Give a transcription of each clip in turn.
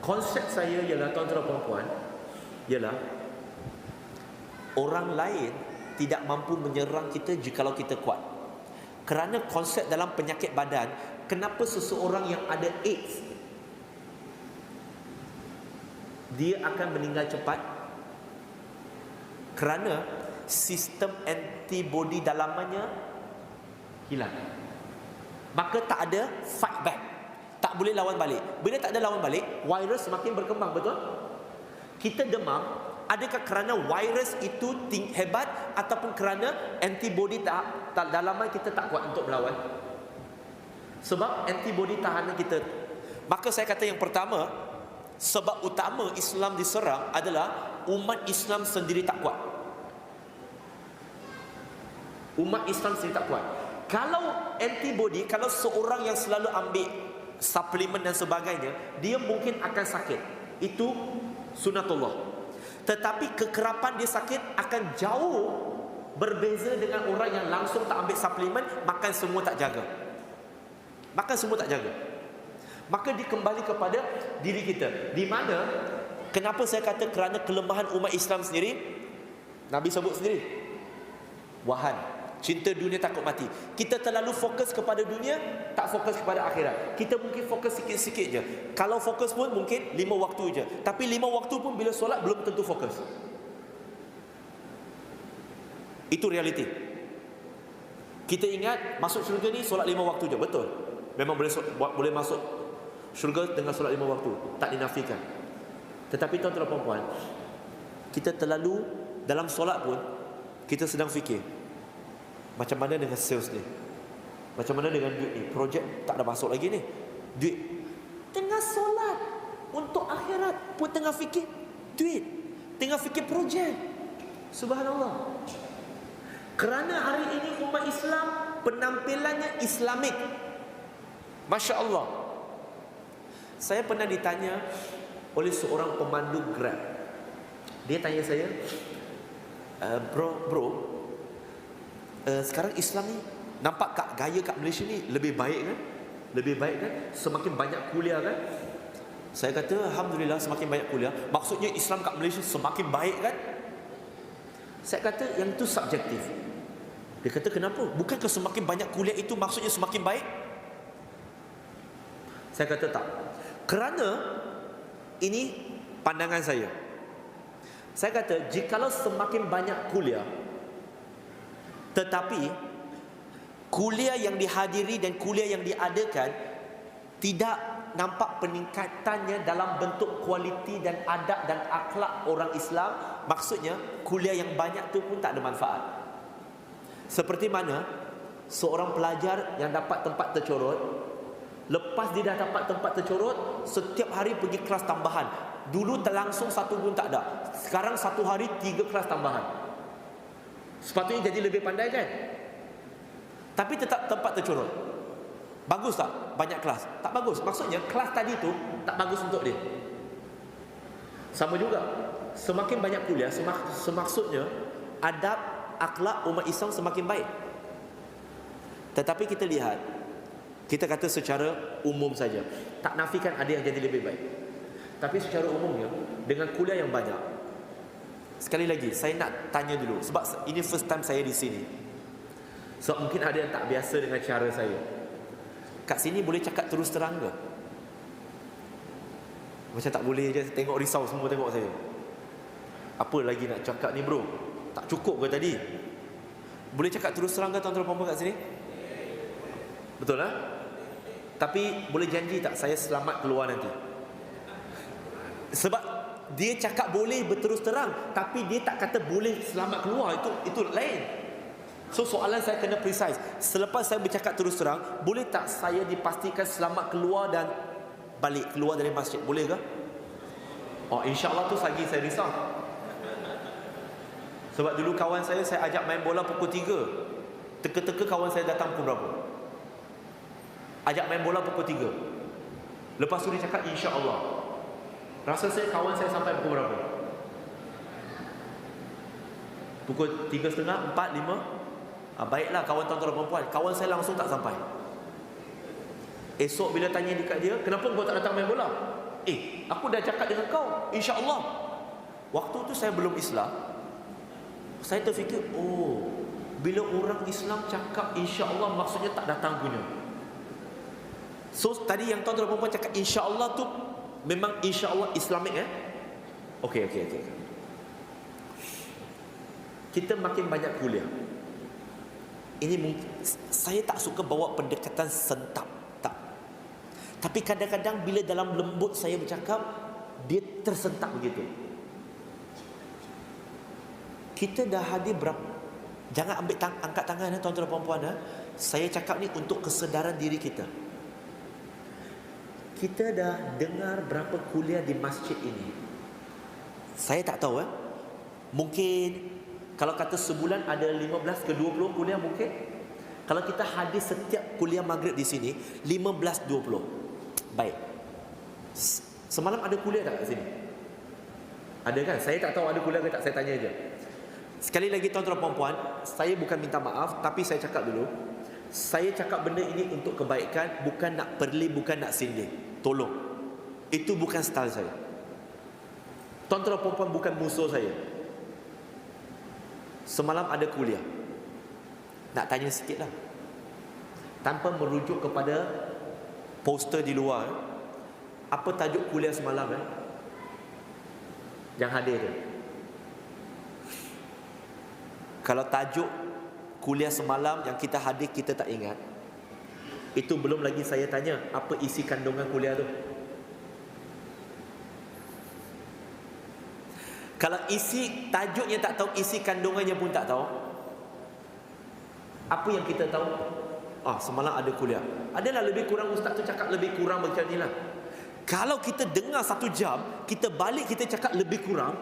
Konsep saya ialah, tuan-tuan dan puan, ialah orang lain tidak mampu menyerang kita jikalau kita kuat. Kerana konsep dalam penyakit badan, kenapa seseorang yang ada AIDS dia akan meninggal cepat? Kerana sistem antibody dalamannya hilang. Maka tak ada fight back, tak boleh lawan balik. Bila tak ada lawan balik, virus semakin berkembang, betul? Kita demam, adakah kerana virus itu hebat ataupun kerana antibody dalaman kita tak kuat untuk melawan? Sebab antibody tahanan kita. Maka saya kata yang pertama, sebab utama Islam diserang adalah umat Islam sendiri tak kuat. Umat Islam sendiri tak kuat. Kalau antibody, kalau seorang yang selalu ambil suplemen dan sebagainya, dia mungkin akan sakit. Itu sunatullah. Tetapi kekerapan dia sakit akan jauh berbeza dengan orang yang langsung tak ambil suplemen, makan semua tak jaga. Makan semua tak jaga. Maka dikembali kepada diri kita. Di mana, kenapa saya kata kerana kelemahan umat Islam sendiri, Nabi sebut sendiri, wahan, cinta dunia takut mati. Kita terlalu fokus kepada dunia, tak fokus kepada akhirat. Kita mungkin fokus sikit-sikit je. Kalau fokus pun mungkin 5 waktu je. Tapi 5 waktu pun bila solat belum tentu fokus. Itu realiti. Kita ingat masuk syurga ni solat 5 waktu je. Betul. Memang boleh masuk syurga dengan solat 5 waktu, tak dinafikan. Tetapi tuan-tuan dan puan-puan, kita terlalu dalam solat pun kita sedang fikir, macam mana dengan sales ni, macam mana dengan duit ni, projek tak ada masuk lagi ni, duit. Tengah solat untuk akhirat pun tengah fikir duit, tengah fikir projek. Subhanallah. Kerana hari ini umat Islam penampilannya Islamik, Masya Allah. Saya pernah ditanya oleh seorang pemandu Grab. Dia tanya saya, bro, sekarang Islam ni nampak gaya kat Malaysia ni lebih baik kan? Lebih baik kan? Semakin banyak kuliah kan? Saya kata Alhamdulillah semakin banyak kuliah. Maksudnya Islam kat Malaysia semakin baik kan? Saya kata yang itu subjektif. Dia kata kenapa? Bukankah semakin banyak kuliah itu maksudnya semakin baik? Saya kata tak. Kerana ini pandangan saya. Saya kata jikalau semakin banyak kuliah, tetapi kuliah yang dihadiri dan kuliah yang diadakan tidak nampak peningkatannya dalam bentuk kualiti dan adab dan akhlak orang Islam, maksudnya kuliah yang banyak tu pun tak ada manfaat. Seperti mana seorang pelajar yang dapat tempat tercorot, lepas dia dah dapat tempat tercorot, setiap hari pergi kelas tambahan. Dulu terlangsung 1 pun tak ada, sekarang 1 hari 3 kelas tambahan. Sepatutnya jadi lebih pandai kan? Tapi tetap tempat tercorot. Bagus tak? Banyak kelas? Tak bagus. Maksudnya kelas tadi tu tak bagus untuk dia. Sama juga, semakin banyak kuliah, semaksudnya adab akhlak umat Islam semakin baik. Tetapi kita lihat, kita kata secara umum saja, tak nafikan ada yang jadi lebih baik. Tapi secara umumnya, dengan kuliah yang banyak, sekali lagi saya nak tanya dulu, sebab ini first time saya di sini, sebab mungkin ada yang tak biasa dengan cara saya. Kat sini boleh cakap terus terang ke? Macam tak boleh je, tengok risau semua tengok saya. Apa lagi nak cakap ni bro? Tak cukup ke tadi? Boleh cakap terus terang ke tuan-tuan dan puan-puan kat sini? Betul lah? Tapi boleh janji tak saya selamat keluar nanti? Sebab dia cakap boleh berterus terang, tapi dia tak kata boleh selamat keluar. Itu lain. So soalan saya kena precise. Selepas saya bercakap terus terang, boleh tak saya dipastikan selamat keluar dan balik, keluar dari masjid? Boleh ke? Oh, insyaAllah tu lagi saya risau. Sebab dulu kawan saya ajak main bola pukul 3. Teka-teka kawan saya datang pukul berapa? Ajak main bola pukul 3. Lepas tu dia cakap insyaAllah. Rasa saya kawan saya sampai pukul berapa? Pukul 3.30, 4, 5. Baiklah kawan tuan-tuan dan perempuan, kawan saya langsung tak sampai. Esok bila tanya dekat dia, kenapa kau tak datang main bola? Aku dah cakap dengan kau, insya-Allah. Waktu tu saya belum Islam. Saya terfikir, bila orang Islam cakap insya-Allah maksudnya tak datang punya. So tadi yang tuan-tuan dan puan-puan cakap insya-Allah tu memang insya-Allah Islamik Okey. Kita makin banyak kuliah. Ini mungkin saya tak suka bawa pendekatan sentap, tak. Tapi kadang-kadang bila dalam lembut saya bercakap, dia tersentak begitu. Kita dah hadir berapa? Jangan ambil angkat tangan tuan-tuan dan puan-puan. Saya cakap ni untuk kesedaran diri kita. Kita dah dengar berapa kuliah di masjid ini? Saya tak tahu Mungkin kalau kata sebulan ada 15 ke 20 kuliah mungkin. Kalau kita hadir setiap kuliah maghrib di sini 15-20. Baik. Semalam ada kuliah tak kat sini? Ada kan? Saya tak tahu ada kuliah ke tak, saya tanya je. Sekali lagi tuan-tuan dan puan-puan, saya bukan minta maaf, tapi saya cakap dulu, saya cakap benda ini untuk kebaikan, bukan nak perli, bukan nak sindir. Tolong. Itu bukan style saya. Tuan-tuan dan puan-puan bukan musuh saya. Semalam ada kuliah. Nak tanya sikit lah, tanpa merujuk kepada poster di luar. Apa tajuk kuliah semalam yang hadir tu? Kalau tajuk kuliah semalam yang kita hadir kita tak ingat, itu belum lagi saya tanya apa isi kandungan kuliah tu. Kalau isi tajuknya tak tahu, isi kandungannya pun tak tahu, apa yang kita tahu? Semalam ada kuliah. Adalah lebih kurang ustaz tu cakap lebih kurang macam ni lah. Kalau kita dengar 1 jam, kita balik kita cakap lebih kurang,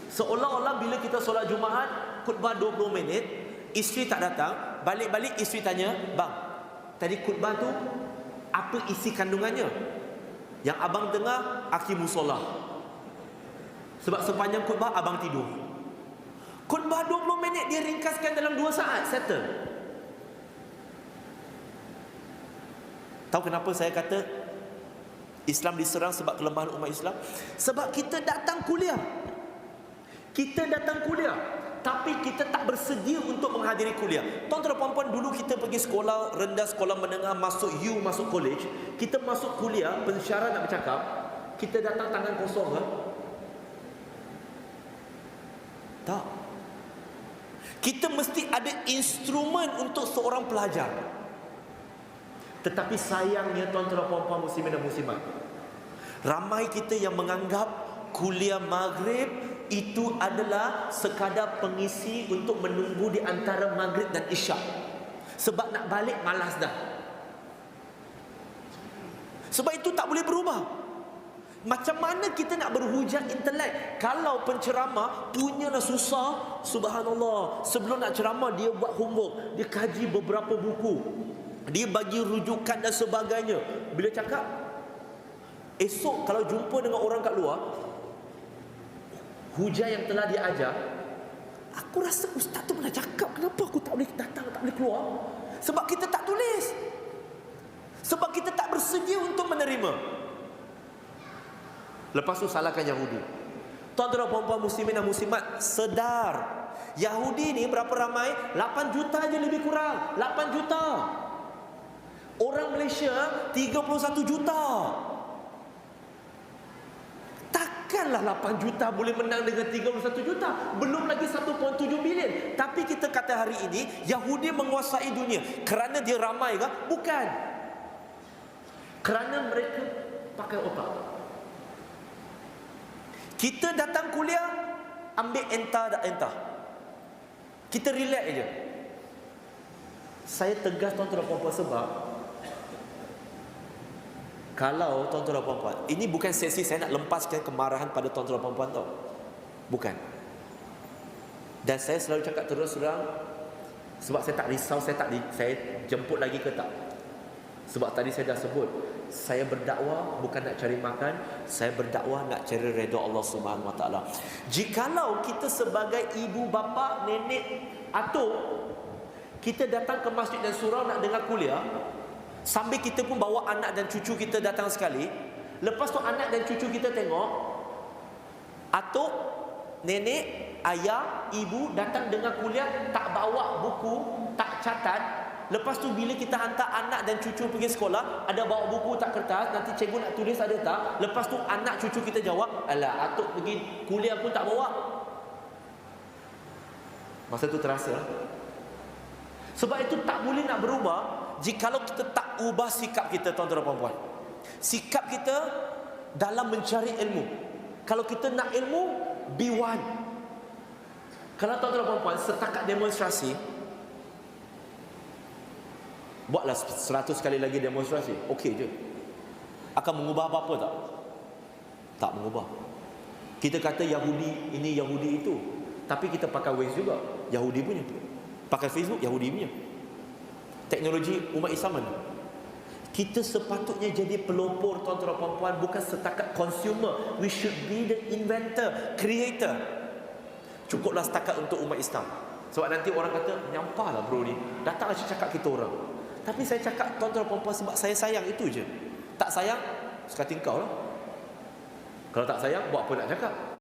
seolah-olah bila kita solat Jumaat, khutbah 20 minit, isteri tak datang, balik-balik isteri tanya, bang, tadi khutbah tu apa isi kandungannya? Yang abang dengar akhir musola. Sebab sepanjang khutbah abang tidur. Khutbah 20 minit dia ringkaskan dalam 2 saat, settle. Tahu kenapa saya kata Islam diserang sebab kelemahan umat Islam? Sebab kita datang kuliah. Kita datang kuliah, tapi kita tak bersedia untuk menghadiri kuliah. Tuan-tuan dan puan-puan, dulu kita pergi sekolah rendah, sekolah menengah, masuk masuk college, kita masuk kuliah, pensyarah nak bercakap, kita datang tangan kosong tak. Kita mesti ada instrumen untuk seorang pelajar. Tetapi sayangnya tuan-tuan dan puan-puan muslimin dan muslimat, ramai kita yang menganggap kuliah maghrib itu adalah sekadar pengisi untuk menunggu di antara maghrib dan isyak. Sebab nak balik malas dah. Sebab itu tak boleh berubah. Macam mana kita nak berhujah intelek kalau penceramah punyalah susah? Subhanallah, sebelum nak ceramah dia buat homework, dia kaji beberapa buku, dia bagi rujukan dan sebagainya. Bila cakap, esok kalau jumpa dengan orang kat luar, hujah yang telah dia ajar, aku rasa ustaz tu pernah cakap, kenapa aku tak boleh datang, tak boleh keluar? Sebab kita tak tulis, sebab kita tak bersedia untuk menerima. Lepas tu salahkan Yahudi. Tuan-tuan dan puan-puan muslimin dan muslimat, sedar Yahudi ni berapa ramai? 8 juta je lebih kurang. 8 juta. Orang Malaysia 31 juta. Takkanlah 8 juta boleh menang dengan 31 juta. Belum lagi 1.7 bilion. Tapi kita kata hari ini Yahudi menguasai dunia. Kerana dia ramai ke? Bukan. Kerana mereka pakai otak. Kita datang kuliah, ambil entah tak entah. Kita relax je. Saya tegas tuan-tuan dan puan-puan sebab kalau tuan-tuan dan puan-puan, ini bukan sesi saya nak lempaskan kemarahan pada tuan-tuan dan puan-puan tau. Bukan. Dan saya selalu cakap terus terang, sebab saya tak risau saya jemput lagi ke tak. Sebab tadi saya dah sebut, saya berdakwah bukan nak cari makan, saya berdakwah nak cari redha Allah Subhanahu Wa Taala. Jikalau kita sebagai ibu bapa, nenek, atuk, kita datang ke masjid dan surau nak dengar kuliah, sambil kita pun bawa anak dan cucu kita datang sekali, Lepas tu anak dan cucu kita tengok atuk, nenek, ayah, ibu datang dengan kuliah, tak bawa buku, tak catat. Lepas tu bila kita hantar anak dan cucu pergi sekolah, ada bawa buku tak kertas, nanti cikgu nak tulis ada tak. Lepas tu anak cucu kita jawab, alah atuk pergi kuliah pun tak bawa. Masa tu terasa. Sebab itu tak boleh nak berubah jikalau kita tak ubah sikap kita, tuan-tuan dan puan-puan. Sikap kita dalam mencari ilmu. Kalau kita nak ilmu, be one. Kalau tuan-tuan dan puan-puan setakat demonstrasi, buatlah 100 kali lagi demonstrasi, okey je. Akan mengubah apa-apa tak? Tak mengubah. Kita kata Yahudi ini, Yahudi itu, tapi kita pakai Waze juga, Yahudi punya. Pakai Facebook, Yahudi punya. Teknologi umat Islam mana? Kita sepatutnya jadi pelopor, tuan-tuan dan puan-puan, bukan setakat consumer. We should be the inventor, creator. Cukuplah setakat untuk umat Islam. Sebab nanti orang kata, nyampahlah bro ni, datanglah cakap kita orang. Tapi saya cakap tuan-tuan dan puan-puan sebab saya sayang, itu je. Tak sayang, sekati engkau lah. Kalau tak sayang, buat apa nak cakap?